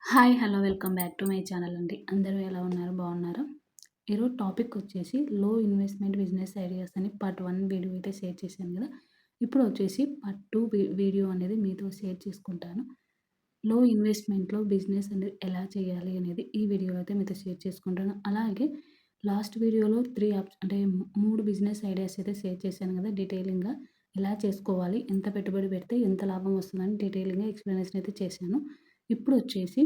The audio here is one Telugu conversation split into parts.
Hi! Hello! Welcome back to my channel అండి. అందరూ ఎలా ఉన్నారు? బాగున్నారా? ఈరోజు టాపిక్ వచ్చేసి లో ఇన్వెస్ట్‌మెంట్ బిజినెస్ ఐడియాస్ అని పార్ట్ 1 వీడియో అయితే షేర్ చేశాను కదా! ఇప్పుడు వచ్చేసి పార్ట్ 2 వీడియో అనేది మీతో షేర్ చేసుకుంటాను. లో ఇన్వెస్ట్‌మెంట్‌లో బిజినెస్ అనేది ఎలా చేయాలి అనేది ఈ వీడియోలో అయితే మీతో షేర్ చేసుకుంటాను. అలాగే లాస్ట్ వీడియోలో 3 అంటే 3 బిజినెస్ ఐడియాస్ అయితే షేర్ చేశాను కదా! డీటెయిలింగ్‌గా ఎలా చేసుకోవాలి? ఎంత పెట్టుబడి పెడితే ఎంత లాభం వస్తుందని డీటెయిలింగ్‌గా ఎక్స్‌ప్లనేషన్ అయితే చేశాను. ఇప్పుడొచ్చేసి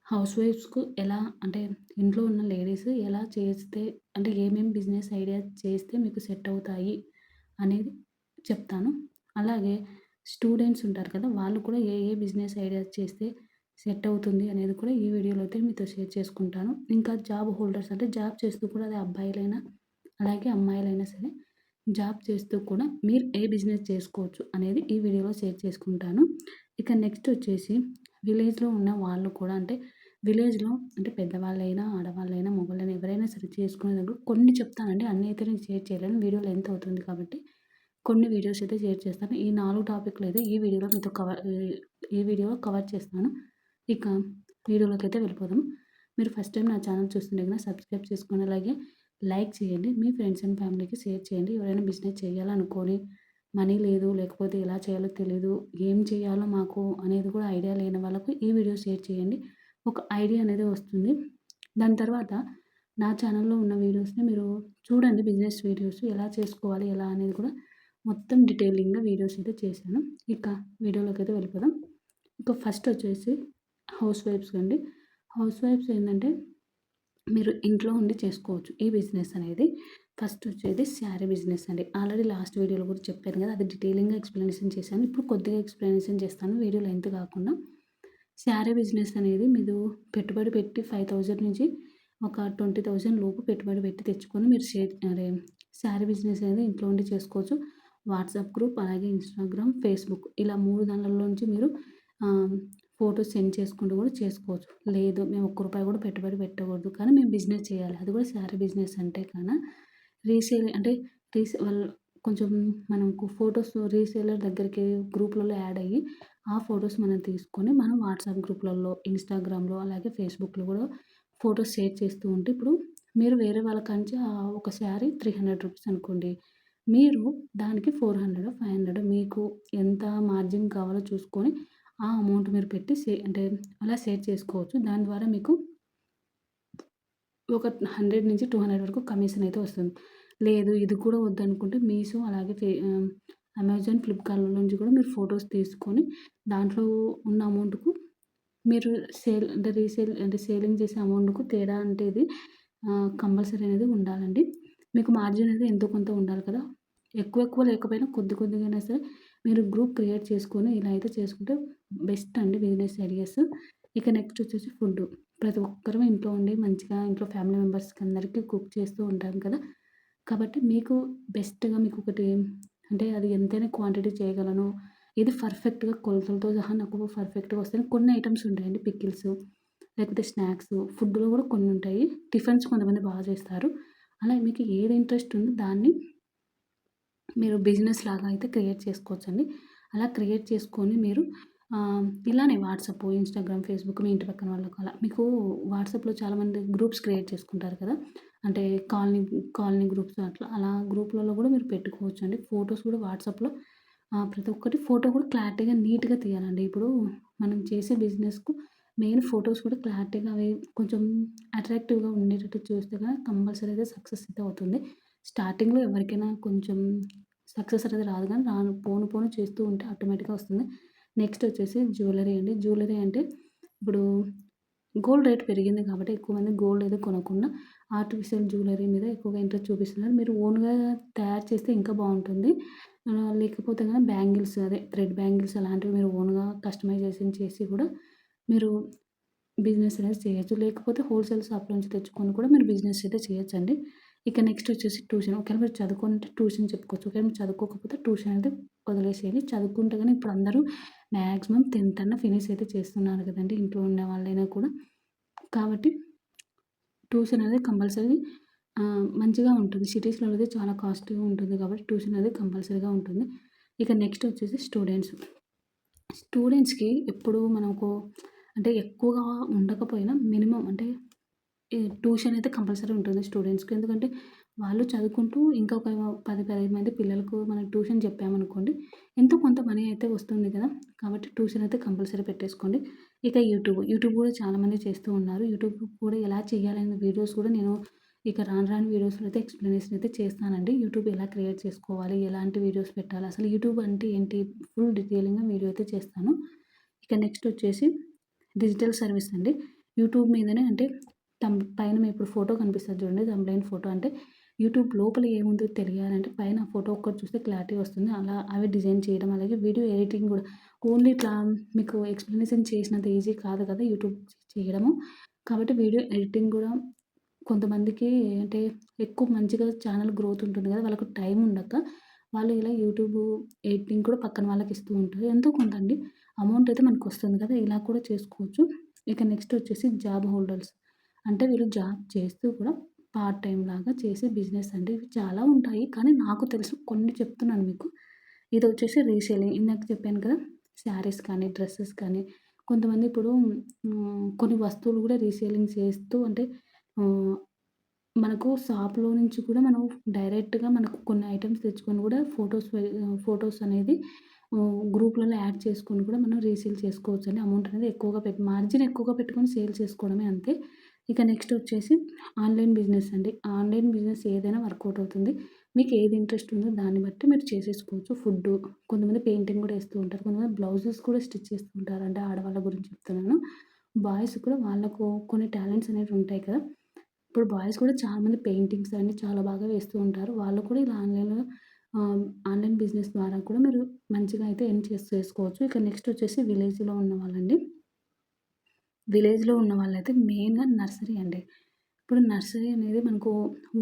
హౌస్ వైఫ్స్‌కు ఎలా అంటే ఇంట్లో ఉన్న లేడీస్ ఎలా చేస్తే అంటే ఏమేం బిజినెస్ ఐడియా చేస్తే మీకు సెట్ అవుతాయి అనేది చెప్తాను. అలాగే స్టూడెంట్స్ ఉంటారు కదా! వాళ్ళు కూడా ఏ ఏ బిజినెస్ ఐడియాస్ చేస్తే సెట్ అవుతుంది అనేది కూడా ఈ వీడియోలో అయితే మీతో షేర్ చేసుకుంటాను. ఇంకా జాబ్ హోల్డర్స్ అంటే జాబ్ చేస్తూ కూడా అది అబ్బాయిలైనా అలాగే అమ్మాయిలైనా సరే జాబ్ చేస్తూ కూడా మీరు ఏ బిజినెస్ చేసుకోవచ్చు అనేది ఈ వీడియోలో షేర్ చేసుకుంటాను. ఇక నెక్స్ట్ వచ్చేసి విలేజ్‌లో ఉన్న వాళ్ళు కూడా అంటే విలేజ్‌లో అంటే పెద్దవాళ్ళైనా, ఆడవాళ్ళైనా, మగవాళ్ళైనా ఎవరైనా సరే చేసుకునేటప్పుడు కొన్ని చెప్తానండి. అన్నీ అయితే నేను షేర్ చేయలేను. వీడియో లెంత్ అవుతుంది కాబట్టి కొన్ని వీడియోస్ అయితే షేర్ చేస్తాను. ఈ 4 టాపిక్‌లు అయితే ఈ వీడియోలో మీతో ఈ వీడియోలో కవర్ చేస్తాను. ఇక వీడియోలోకైతే వెళ్ళిపోదాం. మీరు ఫస్ట్ టైమ్ నా ఛానల్ చూస్తుంటే గనుక సబ్స్క్రైబ్ చేసుకొని అలాగే లైక్ చేయండి. మీ ఫ్రెండ్స్ అండ్ ఫ్యామిలీకి షేర్ చేయండి. ఎవరైనా బిజినెస్ చేయాలనుకోని మనీ లేదు, లేకపోతే ఎలా చేయాలో తెలీదు, ఏం చేయాలో మాకు అనేది కూడా ఐడియా లేని వాళ్ళకు ఈ వీడియో షేర్ చేయండి. ఒక ఐడియా అనేది వస్తుంది. దాని తర్వాత నా ఛానల్‌లో ఉన్న వీడియోస్‌ని మీరు చూడండి. బిజినెస్ వీడియోస్ ఎలా చేసుకోవాలి, ఎలా అనేది కూడా మొత్తం డీటెయిలింగ్‌గా వీడియోస్ అయితే చేశాను. ఇక వీడియోలోకైతే వెళ్ళిపోదాం. ఇక ఫస్ట్ వచ్చేసి హౌస్ వైఫ్స్ అండి. హౌస్ వైఫ్స్ ఏందంటే మీరు ఇంట్లో ఉండి చేసుకోవచ్చు ఈ బిజినెస్ అనేది. ఫస్ట్ వచ్చేది శారీ బిజినెస్ అండి. ఆల్రెడీ లాస్ట్ వీడియోలో కూడా చెప్పాను కదా! అది డీటెయిలింగ్‌గా ఎక్స్‌ప్లనేషన్ చేశాను. ఇప్పుడు కొద్దిగా ఎక్స్‌ప్లనేషన్ చేస్తాను. వీడియో లెంత్ కాకుండా. శారీ బిజినెస్ అనేది మీరు పెట్టుబడి పెట్టి 5,000 నుంచి ఒక 20,000 లోపు పెట్టుబడి పెట్టి తెచ్చుకొని మీరు అదే శారీ బిజినెస్ అనేది ఇంట్లో ఉండి చేసుకోవచ్చు. వాట్సాప్ గ్రూప్, అలాగే ఇన్‌స్టాగ్రామ్, ఫేస్‌బుక్ ఇలా 3 దాన్లలో నుంచి మీరు ఆహ్, ఫోటోస్ సెండ్ చేసుకుంటూ కూడా చేసుకోవచ్చు. లేదు మేము ఒక్క రూపాయి కూడా పెట్టుబడి పెట్టకూడదు. కానీ మేము బిజినెస్ చేయాలి. అది కూడా శారీ బిజినెస్ అంటే రీసేల్ అంటే వాళ్ళు కొంచెం మనకు ఫోటోస్ రీసేలర్ దగ్గరికి గ్రూప్‌లలో యాడ్ అయ్యి ఆ ఫోటోస్ మనం తీసుకొని మనం వాట్సాప్ గ్రూప్‌లలో, ఇన్‌స్టాగ్రామ్‌లో అలాగే ఫేస్‌బుక్‌లో కూడా ఫోటోస్ షేర్ చేస్తూ ఉంటే ఇప్పుడు మీరు వేరే వాళ్ళ కాంచి ఒక శారీ రూ. 300 అనుకోండి. మీరు దానికి 400, 500 మీకు ఎంత మార్జిన్ కావాలో చూసుకొని ఆ అమౌంట్ మీరు పెట్టి అంటే అలా షేర్ చేసుకోవచ్చు. దాని ద్వారా మీకు ఒక 100-200 వరకు కమిషన్ అయితే వస్తుంది. లేదు ఇది కూడా వద్దనుకుంటే మీషో అలాగే అమెజాన్, ఫ్లిప్‌కార్ట్‌లో నుంచి కూడా మీరు ఫోటోస్ తీసుకొని దాంట్లో ఉన్న అమౌంట్‌కు మీరు సేల్ అంటే రీసేల్ అంటే సేలింగ్ చేసే అమౌంట్‌కు తేడా అంటే ఇది కంపల్సరీ అనేది ఉండాలండి. మీకు మార్జిన్ అనేది ఎంతో కొంత ఉండాలి కదా! ఎక్కువ లేకపోయినా కొద్ది కొద్దిగైనా సరే మీరు గ్రూప్ క్రియేట్ చేసుకొని ఇలా అయితే చేసుకుంటే బెస్ట్ అండి బిజినెస్ ఐడియాస్. ఇక నెక్స్ట్ వచ్చేసి ఫుడ్డు. ప్రతి ఒక్కరం ఇంట్లో ఉండి మంచిగా ఇంట్లో ఫ్యామిలీ మెంబర్స్‌కి అందరికీ కుక్ చేస్తూ ఉంటాం కదా! కాబట్టి మీకు బెస్ట్‌గా మీకొకటి అంటే అది ఎంతైనా క్వాంటిటీ చేయగలను. ఇది పర్ఫెక్ట్‌గా కొలతలతో సహా నాకు పర్ఫెక్ట్‌గా వస్తాయి. కొన్ని ఐటెమ్స్ ఉంటాయండి పికిల్స్, లేకపోతే స్నాక్స్, ఫుడ్‌లో కూడా కొన్నుంటాయి. టిఫిన్స్ కొంతమంది బాగా చేస్తారు. అలా మీకు ఏది ఇంట్రెస్ట్ ఉందో దాన్ని మీరు బిజినెస్ లాగా అయితే క్రియేట్ చేసుకోవచ్చండి. అలా క్రియేట్ చేసుకొని మీరు ఇలానే వాట్సాప్, ఇన్‌స్టాగ్రామ్, ఫేస్‌బుక్ మీ ఇంటి పక్కన వాళ్ళకి అలా మీకు వాట్సాప్‌లో చాలామంది గ్రూప్స్ క్రియేట్ చేసుకుంటారు కదా! అంటే కాలనీ కాలనీ గ్రూప్స్ అట్లా. అలా గ్రూప్‌లలో కూడా మీరు పెట్టుకోవచ్చండి. ఫోటోస్ కూడా వాట్సాప్‌లో ప్రతి ఒక్కటి ఫోటో కూడా క్లారిటీగా, నీట్‌గా తీయాలండి. ఇప్పుడు మనం చేసే బిజినెస్‌కు మెయిన్ ఫోటోస్ కూడా క్లారిటీగా అవి కొంచెం అట్రాక్టివ్‌గా ఉండేటట్టు చూస్తే గనక కంపల్సరీ అయితే సక్సెస్ అయితే అవుతుంది. స్టార్టింగ్‌లో ఎవరికైనా కొంచెం సక్సెస్ అనేది రాదు గానీ పోను పోను చేస్తూ ఉంటే ఆటోమేటిక్‌గా వస్తుంది. నెక్స్ట్ వచ్చేసి జ్యువెలరీ అండి. జ్యువెలరీ అంటే ఇప్పుడు గోల్డ్ రేట్ పెరిగింది కాబట్టి ఎక్కువ మంది గోల్డ్ అయితే కొనకుండా ఆర్టిఫిషియల్ జ్యువెలరీ మీద ఎక్కువగా ఇంట్రెస్ట్ చూపిస్తున్నారు. మీరు ఓన్‌గా తయారు చేస్తే ఇంకా బావుంటుంది. లేకపోతే గనక బ్యాంగిల్స్ అదే థ్రెడ్ బ్యాంగిల్స్ అలాంటివి మీరు ఓన్‌గా కస్టమైజేషన్ చేసి కూడా మీరు బిజినెస్ అనేది చేయొచ్చు. లేకపోతే హోల్‌సేల్ షాప్ నుంచి తెచ్చుకొని కూడా మీరు బిజినెస్ అయితే చేయొచ్చండి. ఇక నెక్స్ట్ వచ్చేసి ట్యూషన్. ఒకవేళ మీరు చదువుకుంటే ట్యూషన్ చెప్పుకోవచ్చు. ఒకవేళ మీరు చదువుకోకపోతే ట్యూషన్ అనేది వదిలేసేయండి. చదువుకుంటే గాని ఇప్పుడు అందరూ మాక్సిమం 10థ్ అన్నా ఫినిష్ అయితే చేస్తున్నారు కదండీ! ఇంట్లో ఉన్న వాళ్ళైనా కూడా. కాబట్టి ట్యూషన్ అనేది కంపల్సరీ మంచిగా ఉంటుంది. సిటీస్‌లో అయితే చాలా కాస్ట్‌గా ఉంటుంది కాబట్టి ట్యూషన్ అనేది కంపల్సరీగా ఉంటుంది. ఇక నెక్స్ట్ వచ్చేసి స్టూడెంట్స్. స్టూడెంట్స్‌కి ఎప్పుడు మనకు అంటే ఎక్కువగా ఉండకపోయినా మినిమమ్ అంటే ఈ ట్యూషన్ అయితే కంపల్సరీ ఉంటుంది స్టూడెంట్స్‌కి. ఎందుకంటే వాళ్ళు చదువుకుంటూ ఇంకా ఒక 10, 15 మంది పిల్లలకు మనం ట్యూషన్ చెప్పామనుకోండి, ఎంతో కొంత మనీ అయితే వస్తుంది కదా! కాబట్టి ట్యూషన్ అయితే కంపల్సరీ పెట్టేసుకోండి. ఇక యూట్యూబ్ కూడా చాలామంది చేస్తూ ఉన్నారు. యూట్యూబ్ కూడా ఎలా చేయాలనే వీడియోస్ కూడా నేను ఇక రాను రాను వీడియోస్‌లో అయితే ఎక్స్‌ప్లనేషన్ అయితే చేస్తానండి. యూట్యూబ్ ఎలా క్రియేట్ చేసుకోవాలి? ఎలాంటి వీడియోస్ పెట్టాలి? అసలు యూట్యూబ్ అంటే ఏంటి? ఫుల్ డీటెయిలింగ్‌గా వీడియో అయితే చేస్తాను. ఇక నెక్స్ట్ వచ్చేసి డిజిటల్ సర్వీస్ అండి. యూట్యూబ్ మీదనే అంటే పైన ఇప్పుడు ఫోటో కనిపిస్తది చూడండి. థంబ్‌నెయిల్ ఫోటో అంటే యూట్యూబ్ లోపల ఏముందో తెలియాలంటే పైన ఫోటో ఒక్కటి చూస్తే క్లారిటీ వస్తుంది. అలా అవి డిజైన్ చేయడం, అలాగే వీడియో ఎడిటింగ్ గూడా ఓన్లీ ఇట్లా మీకు ఎక్స్‌ప్లనేషన్ చేసినంత ఈజీ కాదు కదా! యూట్యూబ్ చేయడము. కాబట్టి వీడియో ఎడిటింగ్ గూడా కొంతమందికి అంటే ఎక్కువ మంచిగా ఛానెల్ గ్రోత్ ఉంటుంది కదా! వాళ్ళకి టైం ఉండక వాళ్ళు ఇలా యూట్యూబ్ ఎడిటింగ్ కూడా పక్కన వాళ్ళకి ఇస్తూ ఉంటారు. ఎంతో కొంత అండి అమౌంట్ అయితే మనకొస్తుంది కదా! ఇలా కూడా చేసుకోవచ్చు. ఇక నెక్స్ట్ వచ్చేసి జాబ్ హోల్డర్స్. అంటే వీళ్ళు జాబ్ చేస్తూ కూడా పార్ట్ టైమ్ లాగా చేసే బిజినెస్ అండి. ఇవి చాలా ఉంటాయి. కానీ నాకు తెలిసి కొన్ని చెప్తున్నాను మీకు. ఇదొచ్చేసి రీసేలింగ్. ఇందాక చెప్పాను కదా! శారీస్ కానీ, డ్రెసెస్ కానీ కొంతమంది ఇప్పుడు కొన్ని వస్తువులు కూడా రీసేలింగ్ చేస్తూ అంటే ఆహ్, మనకు షాప్‌లో నుంచి కూడా మనం డైరెక్ట్‌గా మనకు కొన్ని ఐటెమ్స్ తెచ్చుకొని కూడా ఫోటోస్ అనేది గ్రూప్‌లలో యాడ్ చేసుకొని కూడా మనం రీసేల్ చేసుకోవచ్చండి. అమౌంట్ అనేది ఎక్కువగా మార్జిన్ ఎక్కువగా పెట్టుకొని సేల్ చేసుకోవడమే అంతే. ఇక నెక్స్ట్ వచ్చేసి ఆన్‌లైన్ బిజినెస్ అండి. ఆన్‌లైన్ బిజినెస్ ఏదైనా వర్కౌట్ అవుతుంది. మీకు ఏది ఇంట్రెస్ట్ ఉందో దాన్ని బట్టి మీరు చేసేసుకోవచ్చు. కొంతమంది పెయింటింగ్ కూడా ఏస్తూ ఉంటారు. కొంతమంది బ్లౌజెస్ కూడా స్టిచ్ చేస్తూ ఉంటారు. అంటే ఆడవాళ్ళ గురించి చెప్తున్నాను. బాయ్స్ కూడా వాళ్ళకు కొన్ని టాలెంట్స్ అనేవి ఉంటాయి కదా! ఇప్పుడు బాయ్స్ కూడా చాలామంది పెయింటింగ్స్ అన్నీ చాలా బాగా వేస్తూ ఉంటారు. వాళ్ళు కూడా ఇలా ఆహ్, ఆన్‌లైన్ బిజినెస్ ద్వారా కూడా మీరు మంచిగా అయితే ఎర్న్ చేసుకోవచ్చు. ఇక నెక్స్ట్ వచ్చేసి విలేజ్‌లో ఉన్నవాళ్ళండి. విలేజ్‌లో ఉన్న వాళ్ళైతే మెయిన్‌గా నర్సరీ అండి. ఇప్పుడు నర్సరీ అనేది మనకు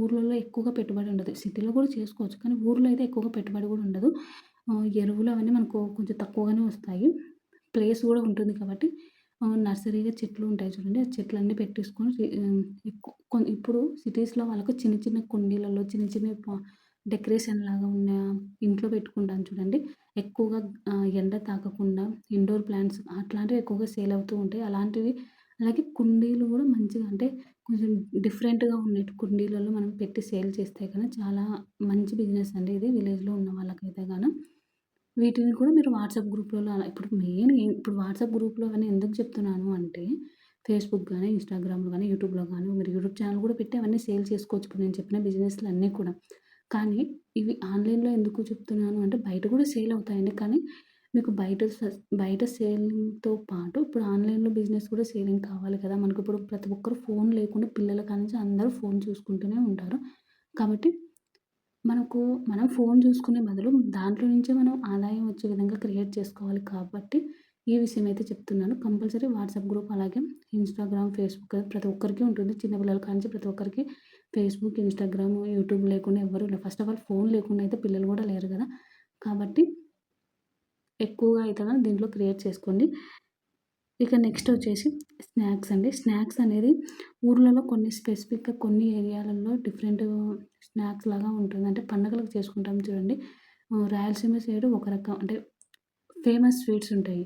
ఊర్లలో ఎక్కువగా పెట్టుబడి ఉండదు. సిటీలో కూడా చేసుకోవచ్చు. కానీ ఊర్లో అయితే ఎక్కువగా పెట్టుబడి కూడా ఉండదు. ఎరువులు అవన్నీ మనకు కొంచెం తక్కువగానే వస్తాయి. ప్లేస్ కూడా ఉంటుంది కాబట్టి నర్సరీగా చెట్లు ఉంటాయి చూడండి. ఆ చెట్లన్నీ పెట్టేసుకొని ఇప్పుడు సిటీస్‌లో వాళ్ళకు చిన్న చిన్న కుండీలలో చిన్న చిన్నవి డెకరేషన్‌లాగా ఉన్న ఇంట్లో పెట్టుకుంటాం చూడండి. ఎక్కువగా ఎండ తాకకుండా ఇండోర్ ప్లాంట్స్ అట్లాంటివి ఎక్కువగా సేల్ అవుతూ ఉంటాయి. అలాగే కుండీలు గూడా మంచిగా అంటే కొంచెం డిఫరెంట్‌గా ఉన్నట్టు కుండీలలో మనం పెట్టి సేల్ చేస్తే గన చాలా మంచి బిజినెస్ అండి ఇది విలేజ్‌లో ఉన్న వాళ్ళకైతే గాన. వీటిని కూడా మీరు వాట్సాప్ గ్రూప్‌లలో అలా ఇప్పుడు వాట్సాప్ గ్రూప్‌లో అవన్నీ ఎందుకు చెప్తున్నాను అంటే ఫేస్‌బుక్ గాని, ఇన్‌స్టాగ్రామ్‌లో గాని, యూట్యూబ్‌లో గాని మీరు యూట్యూబ్ ఛానెల్ కూడా పెట్టి అవన్నీ సేల్ చేసుకోవచ్చు. ఇప్పుడు నేను చెప్పిన బిజినెస్‌లన్నీ కూడా. కానీ ఇవి ఆన్‌లైన్‌లో ఎందుకు చెప్తున్నాను అంటే బయట కూడా సేల్ అవుతాయండి. కానీ మీకు బయట సేలింగ్‌తో పాటు ఇప్పుడు ఆన్‌లైన్‌లో బిజినెస్ కూడా సేలింగ్ కావాలి కదా! మనకిప్పుడు ప్రతి ఒక్కరు ఫోన్ లేకుండా పిల్లల కానుంచి అందరూ ఫోన్ చూసుకుంటూనే ఉంటారు. కాబట్టి మనకు మనం ఫోన్ చూసుకునే బదులు దాంట్లో నుంచే మనం ఆదాయం వచ్చే విధంగా క్రియేట్ చేసుకోవాలి కాబట్టి, ఈ విషయం అయితే చెప్తున్నాను. కంపల్సరీ వాట్సాప్ గ్రూప్ అలాగే ఇన్‌స్టాగ్రామ్, ఫేస్‌బుక్ ప్రతి ఒక్కరికి ఉంటుంది. చిన్న పిల్లల కానుంచి ప్రతి ఒక్కరికి ఫేస్‌బుక్, ఇన్‌స్టాగ్రామ్, యూట్యూబ్ లేకుండా ఎవ్వరు లేరు. ఫస్ట్ ఆఫ్ ఆల్ ఫోన్ లేకుండా అయితే పిల్లలు కూడా లేరు గదా! కాబట్టి ఎక్కువగా అయితే గనుక దీంట్లో క్రియేట్ చేసుకోండి. ఇక నెక్స్ట్ వచ్చేసి స్నాక్స్ అండి. స్నాక్స్ అనేది ఊర్లలో కొన్ని స్పెసిఫిక్‌గా కొన్ని ఏరియాలలో డిఫరెంట్ స్నాక్స్ లాగా ఉంటుంది. అంటే పండగలకు చేసుకుంటాం చూడండి. రాయలసీమ సైడ్ ఒక రకం అంటే ఫేమస్ స్వీట్స్ ఉంటాయి.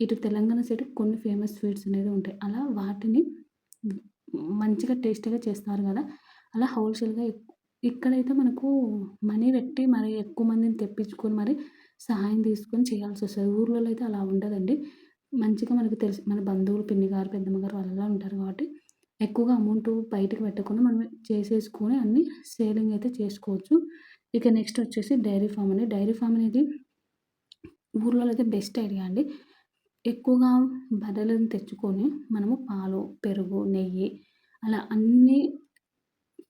ఇటు తెలంగాణ సైడ్ కొన్ని ఫేమస్ స్వీట్స్ అనేది ఉంటాయి. అలా వాటిని హ్మ్, మంచిగా టేస్టీగా చేస్తారు గదా! అలా హోల్‌సేల్‌గా ఇక్కడైతే మనకు మనీ పెట్టి మరి ఎక్కువ మందిని తెప్పించుకొని మరి సహాయం తీసుకొని చేయాల్సొస్తది. ఊర్లలో అయితే అలా ఉండదండి. మంచిగా మనకు తెలిసి మన బంధువులు పిన్ని గారు, పెద్దమ్మ గారు వాళ్ళలా ఉంటారు కాబట్టి ఎక్కువగా అమౌంట్ బయటకి పెట్టకుండా మనం చేసేసుకొని అన్నీ సేలింగ్ అయితే చేసుకోవచ్చు. ఇక నెక్స్ట్ వచ్చేసి డైరీ ఫార్మ్ అండి. డైరీ ఫార్మ్ అనేది ఊర్లలో అయితే బెస్ట్ ఐడియా అండి. ఎక్కువగా బర్రెలను తెచ్చుకొని మనము పాలు, పెరుగు, నెయ్యి అలా అన్నీ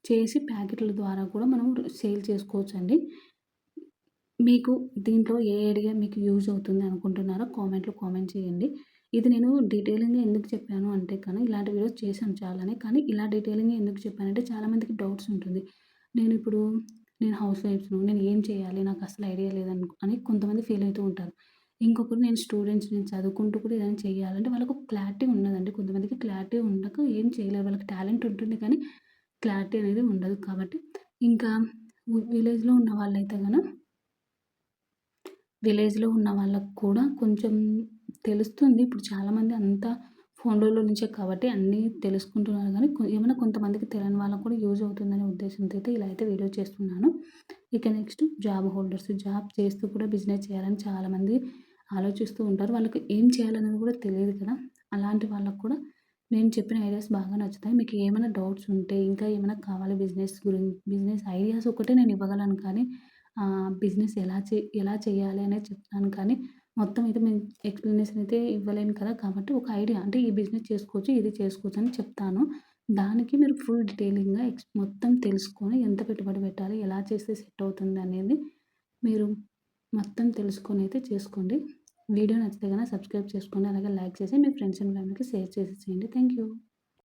చేసి ప్యాకెట్ల ద్వారా కూడా మనం సేల్ చేసుకోవచ్చండి. మీకు దీంట్లో ఏ ఐడియా మీకు యూజ్ అవుతుంది అనుకుంటున్నారో కామెంట్‌లో కామెంట్ చేయండి. ఇది నేను డీటెయిలింగ్‌గా ఎందుకు చెప్పాను అంటే ఇలాంటి వీడియోస్ చేశాను చాలానే. కానీ ఇలా డీటెయిలింగ్‌గా ఎందుకు చెప్పానంటే చాలామందికి డౌట్స్ ఉంటుంది. నేనిప్పుడు నేను హౌస్ వైఫ్‌ను. నేను ఏం చేయాలి? నాకసలు ఐడియా అని కొంతమంది ఫీల్ అవుతూ ఉంటారు. ఇంకొకరు నేను చదువుకుంటూ కూడా ఏదైనా చేయాలంటే వాళ్ళకు క్లారిటీ ఉండదండి. కొంతమందికి క్లారిటీ ఉండక ఏం చేయలేరు. వాళ్ళకి టాలెంట్ ఉంటుంది కానీ క్లారిటీ అనేది ఉండదు. కాబట్టి ఇంకా విలేజ్‌లో ఉన్న వాళ్ళైతే విలేజ్‌లో ఉన్న వాళ్ళకి కూడా కొంచెం తెలుస్తుంది. ఇప్పుడు చాలామంది అంతా ఫోన్‌లలో నుంచే కాబట్టి అన్నీ తెలుసుకుంటున్నారు గానీ, ఏమైనా కొంతమందికి తెలియని వాళ్ళకి కూడా యూజ్ అవుతుందనే ఉద్దేశంతో అయితే ఇలా అయితే వీడియో చేస్తున్నాను. ఇక నెక్స్ట్ జాబ్ హోల్డర్స్. జాబ్ చేస్తూ కూడా బిజినెస్ చేయాలని చాలామంది ఆలోచిస్తూ ఉంటారు. వాళ్ళకి ఏం చేయాలనేది కూడా తెలియదు కదా! అలాంటి వాళ్ళకి కూడా నేను చెప్పిన ఐడియాస్ బాగా నచ్చుతాయి. మీకు ఏమైనా డౌట్స్ ఉంటే, ఇంకా ఏమైనా కావాలి బిజినెస్ ఐడియాస్ ఒకటే నేను ఇవ్వగలను కానీ, బిజినెస్ ఎలా చేయాలి అనేది చెప్తాను కానీ, మొత్తం అయితే నేను ఎక్స్‌ప్లనేషన్ అయితే ఇవ్వలేను కదా! కాబట్టి ఒక ఐడియా అంటే ఈ బిజినెస్ చేసుకోవచ్చు, ఇది చేసుకోవచ్చు అని చెప్తాను. దానికి మీరు ఫుల్ డీటెయిలింగ్‌గా మొత్తం తెలుసుకొని ఎంత పెట్టుబడి పెట్టాలి, ఎలా చేస్తే సెట్ అవుతుంది అనేది మీరు మొత్తం తెలుసుకొని అయితే చేసుకోండి. వీడియో నచ్చితే గనక సబ్స్క్రైబ్ చేసుకోండి. అలాగే లైక్ చేసి మీ ఫ్రెండ్స్ అండ్ ఫ్యామిలీకి షేర్ చేసేసేయండి. Thank you.